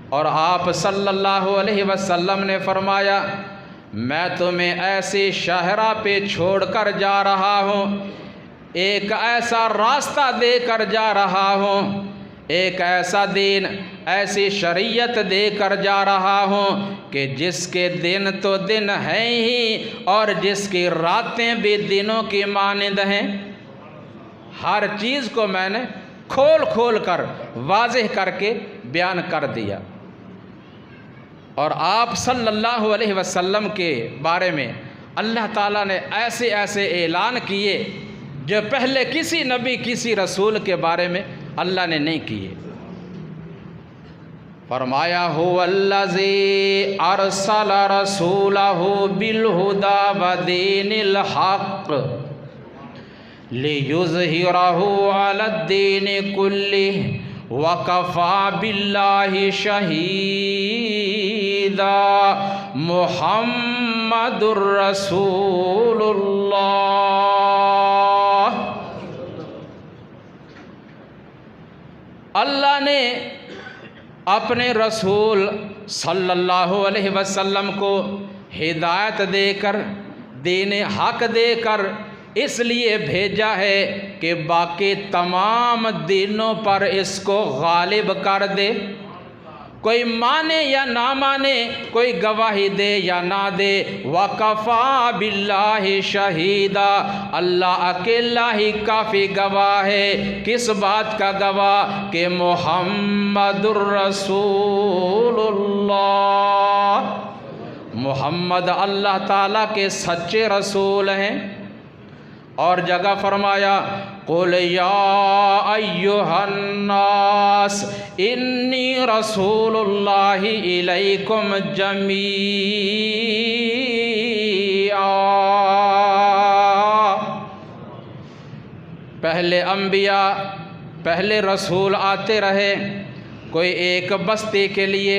اور آپ صلی اللہ علیہ وسلم نے فرمایا، میں تمہیں ایسی شاہراہ پہ چھوڑ کر جا رہا ہوں، ایک ایسا راستہ دے کر جا رہا ہوں، ایک ایسا دین، ایسی شریعت دے کر جا رہا ہوں کہ جس کے دن تو دن ہیں ہی، اور جس کی راتیں بھی دنوں کی مانند ہیں۔ ہر چیز کو میں نے کھول کھول کر، واضح کر کے بیان کر دیا۔ اور آپ صلی اللہ علیہ وسلم کے بارے میں اللہ تعالیٰ نے ایسے ایسے اعلان کیے جو پہلے کسی نبی، کسی رسول کے بارے میں اللہ نے نہیں کیے۔ فرمایا هو الذی ارسل رسولہ بالہدی ودین الحق لیظہرہ علی الدین کلہ وکفی باللہ شہیدا محمد الرسول اللہ۔ اللہ نے اپنے رسول صلی اللہ علیہ وسلم کو ہدایت دے کر، دین حق دے کر اس لیے بھیجا ہے کہ باقی تمام دینوں پر اس کو غالب کر دے۔ کوئی مانے یا نہ مانے، کوئی گواہی دے یا نہ دے، وَكَفَى بِاللَّهِ شَهِيدًا، اللہ اکیلا ہی کافی گواہ ہے۔ کس بات کا گواہ؟ کہ محمد الرسول اللہ، محمد اللہ تعالیٰ کے سچے رسول ہیں۔ اور جگہ فرمایا قُلْ يَا أَيُّهَا النَّاسِ إِنِّي رَسُولُ اللَّهِ إِلَيْكُمْ جَمِيعًا۔ پہلے انبیاء، پہلے رسول آتے رہے، کوئی ایک بستی کے لیے،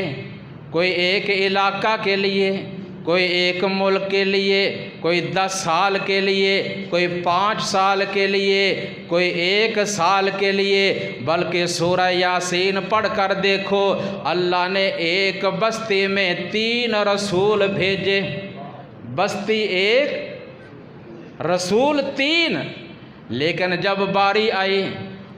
کوئی ایک علاقہ کے لیے، کوئی ایک ملک کے لیے، کوئی 10 سال کے لیے، کوئی 5 سال کے لیے، کوئی 1 سال کے لیے، بلکہ سورہ یاسین پڑھ کر دیکھو، اللہ نے ایک بستی میں 3 رسول بھیجے۔ بستی ایک، رسول 3، لیکن جب باری آئی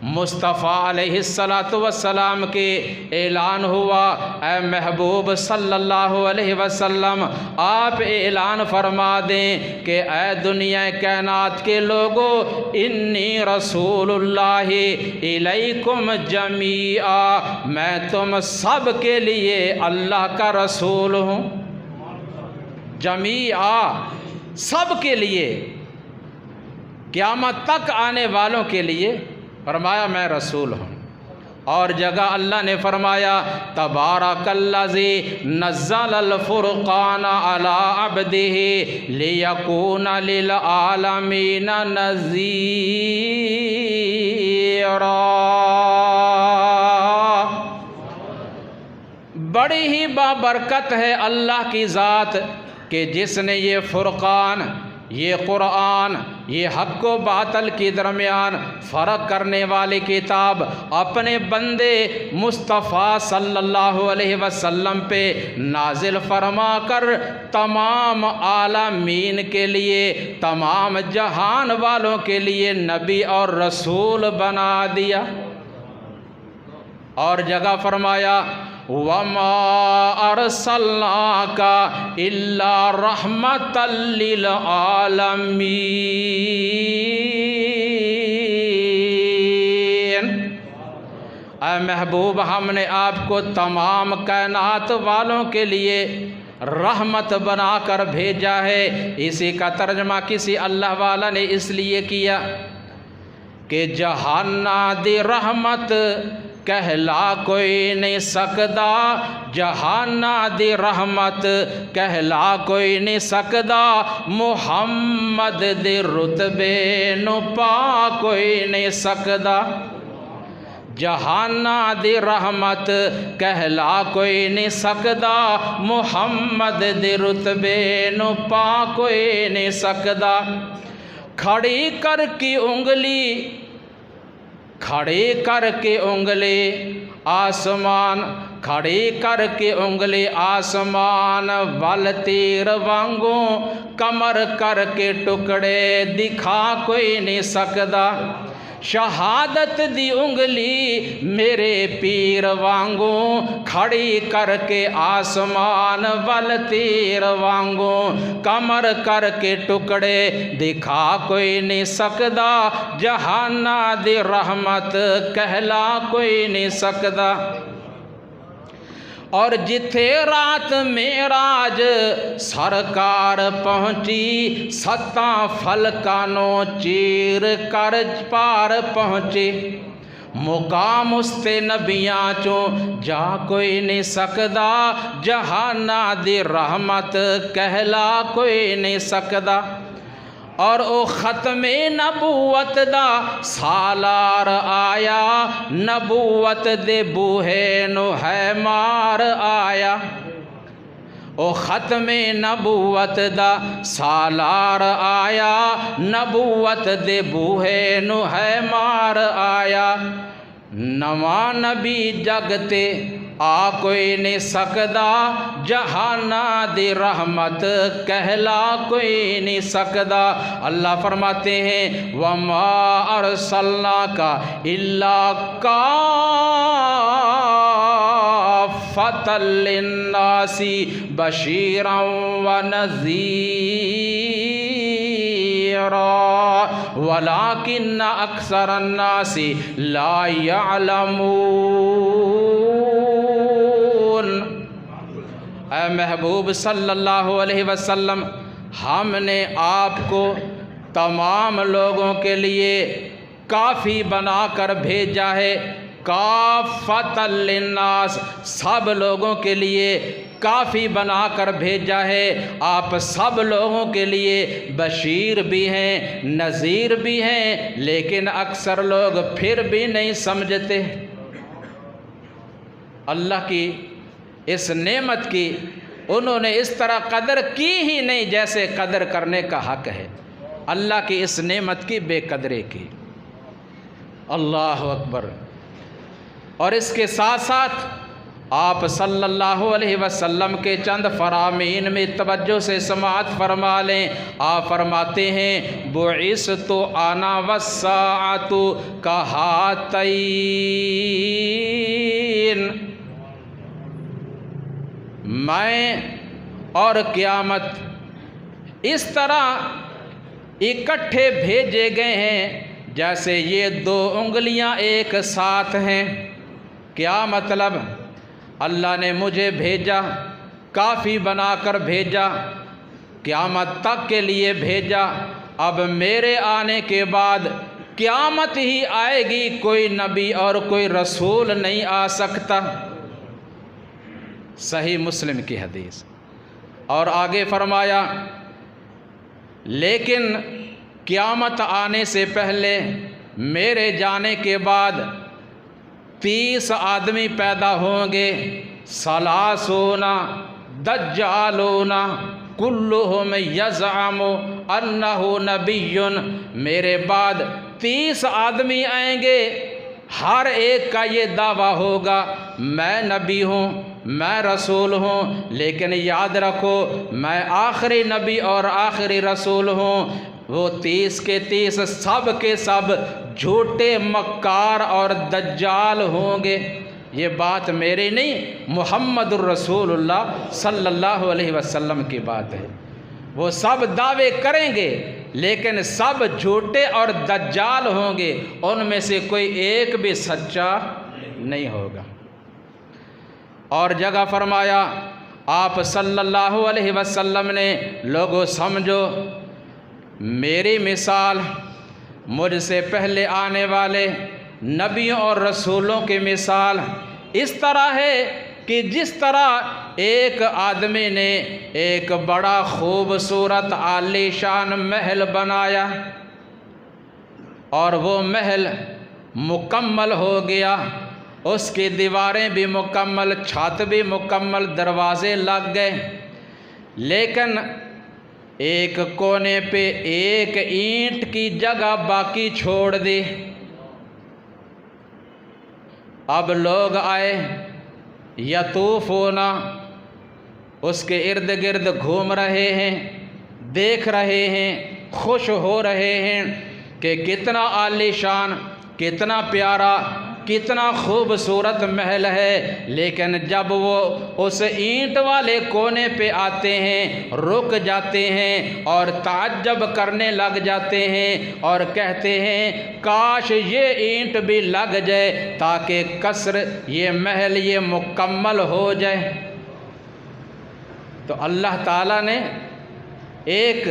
مصطفیٰ علیہ الصلاۃ والسلام کے اعلان ہوا، اے محبوب صلی اللہ علیہ وسلم آپ اعلان فرما دیں کہ اے دنیا کائنات کے لوگو، انی رسول اللہ الیکم جمیعا، میں تم سب کے لیے اللہ کا رسول ہوں، جمیعا سب کے لیے، قیامت تک آنے والوں کے لیے فرمایا میں رسول ہوں۔ اور جگہ اللہ نے فرمایا تبارک الذی نزل الفرقان علی عبدہ لیکون للعالمین نذیرا، بڑی ہی بابرکت ہے اللہ کی ذات کہ جس نے یہ فرقان، یہ قرآن، یہ حق و باطل کے درمیان فرق کرنے والی کتاب اپنے بندے مصطفیٰ صلی اللہ علیہ وسلم پہ نازل فرما کر تمام عالمین کے لیے، تمام جہان والوں کے لیے نبی اور رسول بنا دیا۔ اور جگہ فرمایا وَمَا أَرْسَلْنَاكَ إِلَّا رَحْمَةً لِّلْعَالَمِينَ، اے محبوب ہم نے آپ کو تمام کائنات والوں کے لیے رحمت بنا کر بھیجا ہے۔ اسی کا ترجمہ کسی اللہ والا نے اس لیے کیا کہ جہانا دی رحمت کہلا کوئی نہیں سکدا، جہانا دی رحمت کہلا کوئی نہیں سکدا، محمد دے رتبے نو پا کوئی نہیں سکدا، جہانا دی رحمت کہلا کوئی نہیں سکدا، محمد دے رتبے نو پا کوئی نہیں سکدا۔ کھڑی کر کی انگلی، کھڑی کر کے انگلی آسمان، کھڑی کر کے انگلی آسمان ول تیر وانگوں، کمر کر کے ٹکڑے دکھا کوئی نہیں سکدا، شہادت دی انگلی میرے پیر وانگوں، کھڑی کر کے آسمان ول تیر وانگوں، کمر کر کے ٹکڑے دکھا کوئی نہیں سکدا، جہانا دی رحمت کہلا کوئی نہیں سکدا۔ اور جتھے رات معراج سرکار پہنچی، ستاں فلکانوں چیر کر پار پہنچی، مقام استے نبیاں چوں جا کوئی نہیں سکدا، جہانا دی رحمت کہلا کوئی نہیں سکدا۔ اور او ختم نبوت دا سالار آیا، نبوت دے بوہے نو ہے مار آیا، او ختم نبوت دا سالار آیا، نبوت دے بوہے نو ہے مار آیا، نواں نبی جگتے آ کوئی نہیں سکدا، جہانا دی رحمت کہلا کوئی نہیں سکدا۔ اللہ فرماتے ہیں وَمَا أَرْسَلْنَاكَ إِلَّا كَافَّةً لِلنَّاسِ بَشِيرًا وَنَذِيرًا وَلَكِنَّ أَكْثَرَ النَّاسِ لَا يَعْلَمُونَ۔ اے محبوب صلی اللہ علیہ وسلم ہم نے آپ کو تمام لوگوں کے لیے کافی بنا کر بھیجا ہے، کافۃ للناس سب لوگوں کے لیے کافی بنا کر بھیجا ہے، آپ سب لوگوں کے لیے بشیر بھی ہیں نذیر بھی ہیں، لیکن اکثر لوگ پھر بھی نہیں سمجھتے۔ اللہ کی اس نعمت کی انہوں نے اس طرح قدر کی ہی نہیں جیسے قدر کرنے کا حق ہے، اللہ کی اس نعمت کی بے قدری کی۔ اللہ اکبر۔ اور اس کے ساتھ ساتھ آپ صلی اللہ علیہ وسلم کے چند فرامین میں توجہ سے سماعت فرما لیں۔ آپ فرماتے ہیں بعثت انا والساعۃ کہاتین، میں اور قیامت اس طرح اکٹھے بھیجے گئے ہیں جیسے یہ دو انگلیاں ایک ساتھ ہیں۔ کیا مطلب؟ اللہ نے مجھے بھیجا، کافی بنا کر بھیجا، قیامت تک کے لیے بھیجا۔ اب میرے آنے کے بعد قیامت ہی آئے گی، کوئی نبی اور کوئی رسول نہیں آ سکتا۔ صحیح مسلم کی حدیث۔ اور آگے فرمایا لیکن قیامت آنے سے پہلے میرے جانے کے بعد 30 آدمی پیدا ہوں گے، ثلاثون دجالون کلہم یزعم انہ نبی۔ میرے بعد 30 آدمی آئیں گے، ہر ایک کا یہ دعویٰ ہوگا میں نبی ہوں، میں رسول ہوں، لیکن یاد رکھو میں آخری نبی اور آخری رسول ہوں۔ وہ 30 کے 30 سب کے سب جھوٹے مکار اور دجال ہوں گے۔ یہ بات میری نہیں، محمد الرسول اللہ صلی اللہ علیہ وسلم کی بات ہے۔ وہ سب دعوے کریں گے لیکن سب جھوٹے اور دجال ہوں گے، ان میں سے کوئی ایک بھی سچا نہیں ہوگا۔ اور جگہ فرمایا آپ صلی اللہ علیہ وسلم نے لوگوں سمجھو میری مثال مجھ سے پہلے آنے والے نبیوں اور رسولوں کی مثال اس طرح ہے کہ جس طرح ایک آدمی نے ایک بڑا خوبصورت عالی شان محل بنایا اور وہ محل مکمل ہو گیا، اس کی دیواریں بھی مکمل، چھت بھی مکمل، دروازے لگ گئے، لیکن ایک کونے پہ ایک اینٹ کی جگہ باقی چھوڑ دی۔ اب لوگ آئے یطوفون، اس کے ارد گرد گھوم رہے ہیں، دیکھ رہے ہیں، خوش ہو رہے ہیں کہ کتنا عالی شان، کتنا پیارا، کتنا خوبصورت محل ہے، لیکن جب وہ اس اینٹ والے کونے پہ آتے ہیں رک جاتے ہیں اور تعجب کرنے لگ جاتے ہیں اور کہتے ہیں کاش یہ اینٹ بھی لگ جائے تاکہ قصر، یہ محل یہ مکمل ہو جائے۔ تو اللہ تعالیٰ نے ایک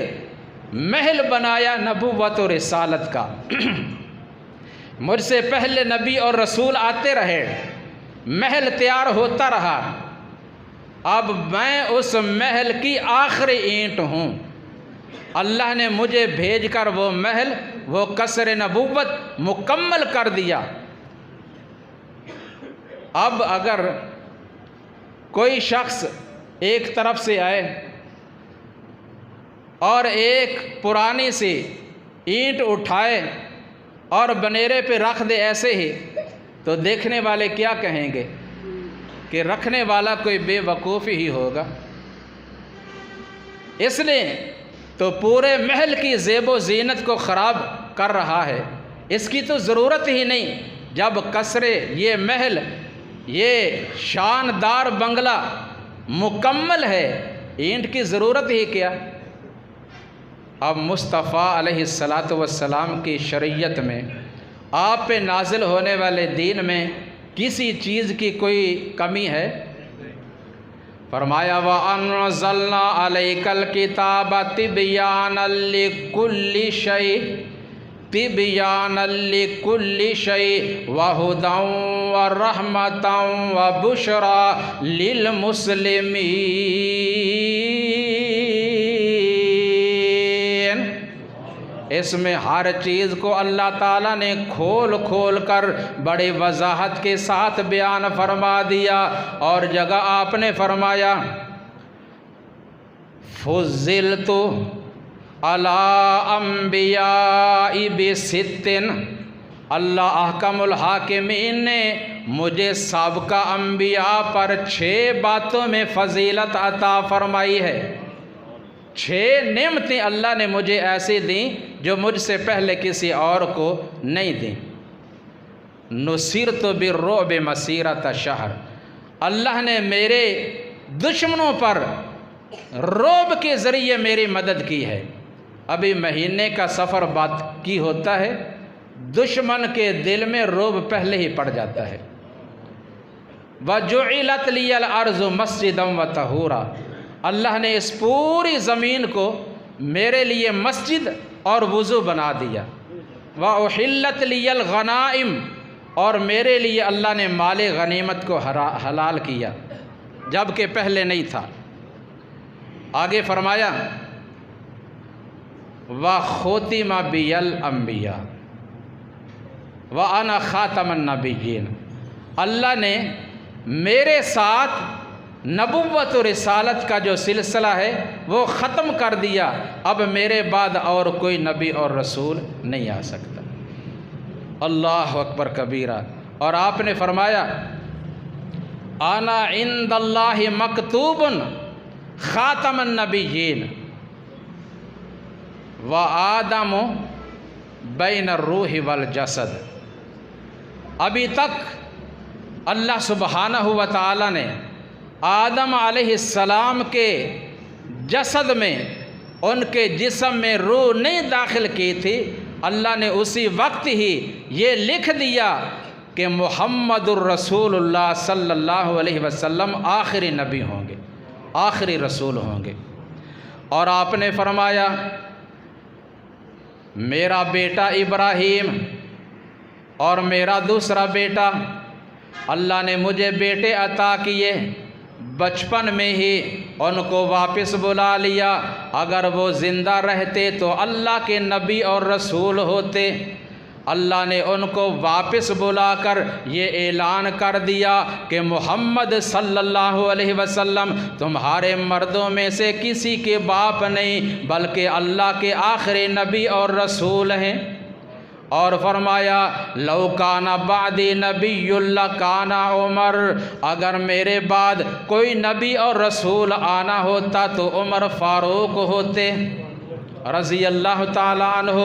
محل بنایا نبوت و رسالت کا۔ مجھ سے پہلے نبی اور رسول آتے رہے، محل تیار ہوتا رہا، اب میں اس محل کی آخری اینٹ ہوں۔ اللہ نے مجھے بھیج کر وہ محل، وہ قصر نبوت مکمل کر دیا۔ اب اگر کوئی شخص ایک طرف سے آئے اور ایک پرانی سی اینٹ اٹھائے اور بنیرے پہ رکھ دے ایسے ہی، تو دیکھنے والے کیا کہیں گے کہ رکھنے والا کوئی بے وقوف ہی ہوگا۔ اس لیے تو پورے محل کی زیب و زینت کو خراب کر رہا ہے، اس کی تو ضرورت ہی نہیں۔ جب قصر، یہ محل، یہ شاندار بنگلہ مکمل ہے، اینٹ کی ضرورت ہی کیا۔ اب مصطفیٰ علیہ السلام کی شریعت میں، آپ پہ نازل ہونے والے دین میں کسی چیز کی کوئی کمی ہے؟ فرمایا وَأَنزَلْنَا عَلَيْكَ الْكِتَابَ تِبْيَانًا لِكُلِّ شَيْءٍ تِبْيَانًا لِكُلِّ شَيْءٍ وَهُدًى وَرَحْمَةً وَبُشْرَى لِلْمُسْلِمِينَ۔ اس میں ہر چیز کو اللہ تعالیٰ نے کھول کھول کر بڑی وضاحت کے ساتھ بیان فرما دیا۔ اور جگہ آپ نے فرمایا فُضِّلْتُ عَلَىٰ أَنْبِيَاءِ بِسِتٍّ، اللہ احکم الحاکمین نے مجھے سابقہ انبیاء پر 6 باتوں میں فضیلت عطا فرمائی ہے۔ 6 نعمتیں اللہ نے مجھے ایسی دیں جو مجھ سے پہلے کسی اور کو نہیں دیں۔ نصرت بالرعب مسیرۃ شہر، اللہ نے میرے دشمنوں پر رعب کے ذریعے میری مدد کی ہے۔ ابھی مہینے کا سفر بات کی ہوتا ہے، دشمن کے دل میں رعب پہلے ہی پڑ جاتا ہے۔ وَجُعِلَتْ لِيَ الْأَرْضُ مَسْجِدًا وَطَهُورًا، اللہ نے اس پوری زمین کو میرے لیے مسجد اور وضو بنا دیا۔ وَأُحِلَّتْ لِيَ الْغَنَائِمُ، اور میرے لیے اللہ نے مال غنیمت کو حلال کیا جبکہ پہلے نہیں تھا۔ آگے فرمایا وَخُتِمَ بِيَ الْأَنْبِيَاءُ وَأَنَا خَاتَمَ النَّبِيِّينَ، اللہ نے میرے ساتھ نبوت و رسالت کا جو سلسلہ ہے وہ ختم کر دیا، اب میرے بعد اور کوئی نبی اور رسول نہیں آ سکتا۔ اللہ اکبر کبیرہ۔ اور آپ نے فرمایا انا عند اللہ مکتوب خاتم النبیین وآدم بین الروح والجسد، ابھی تک اللہ سبحانہ و تعالی نے آدم علیہ السلام کے جسد میں، ان کے جسم میں روح نہیں داخل کی تھی، اللہ نے اسی وقت ہی یہ لکھ دیا کہ محمد الرسول اللہ صلی اللہ علیہ وسلم آخری نبی ہوں گے، آخری رسول ہوں گے۔ اور آپ نے فرمایا میرا بیٹا ابراہیم اور میرا دوسرا بیٹا، اللہ نے مجھے بیٹے عطا کیے، بچپن میں ہی ان کو واپس بلا لیا، اگر وہ زندہ رہتے تو اللہ کے نبی اور رسول ہوتے۔ اللہ نے ان کو واپس بلا کر یہ اعلان کر دیا کہ محمد صلی اللہ علیہ وسلم تمہارے مردوں میں سے کسی کے باپ نہیں بلکہ اللہ کے آخری نبی اور رسول ہیں۔ اور فرمایا لو کان بعدی نبی لکان عمر، اگر میرے بعد کوئی نبی اور رسول آنا ہوتا تو عمر فاروق ہوتے رضی اللہ تعالیٰ عنہ۔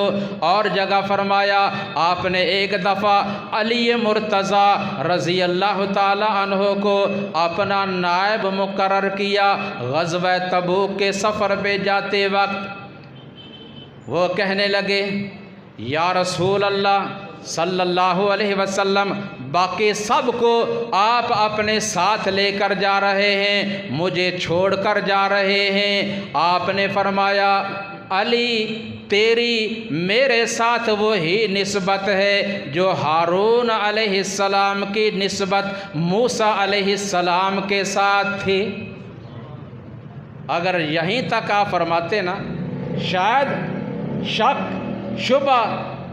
اور جگہ فرمایا آپ نے ایک دفعہ علی مرتضیٰ رضی اللہ تعالیٰ عنہ کو اپنا نائب مقرر کیا غزوہ تبوک کے سفر پہ جاتے وقت۔ وہ کہنے لگے یا رسول اللہ صلی اللہ علیہ وسلم، باقی سب کو آپ اپنے ساتھ لے کر جا رہے ہیں، مجھے چھوڑ کر جا رہے ہیں۔ آپ نے فرمایا علی تیری میرے ساتھ وہی نسبت ہے جو ہارون علیہ السلام کی نسبت موسیٰ علیہ السلام کے ساتھ تھی۔ اگر یہیں تک آپ فرماتے نا، شاید شک شبہ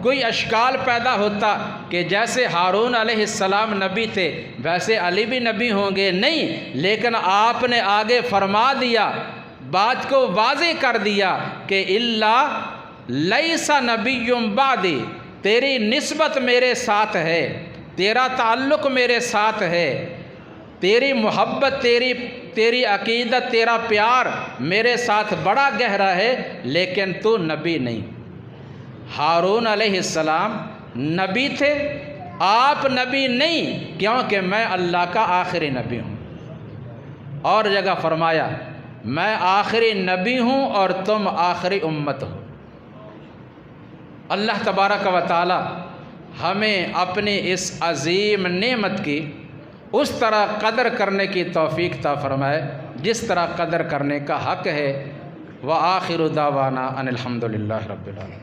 کوئی اشکال پیدا ہوتا کہ جیسے ہارون علیہ السلام نبی تھے ویسے علی بھی نبی ہوں گے، نہیں، لیکن آپ نے آگے فرما دیا، بات کو واضح کر دیا کہ اللہ لیس نبی بعدی، تیری نسبت میرے ساتھ ہے، تیرا تعلق میرے ساتھ ہے، تیری محبت، تیری عقیدت، تیرا پیار میرے ساتھ بڑا گہرا ہے، لیکن تو نبی نہیں۔ ہارون علیہ السلام نبی تھے، آپ نبی نہیں، کیونکہ میں اللہ کا آخری نبی ہوں۔ اور جگہ فرمایا میں آخری نبی ہوں اور تم آخری امت ہو۔ اللہ تبارک و تعالی ہمیں اپنی اس عظیم نعمت کی اس طرح قدر کرنے کی توفیق عطا فرمائے جس طرح قدر کرنے کا حق ہے۔ وآخر دعوانا ان الحمد للہ رب العالمین۔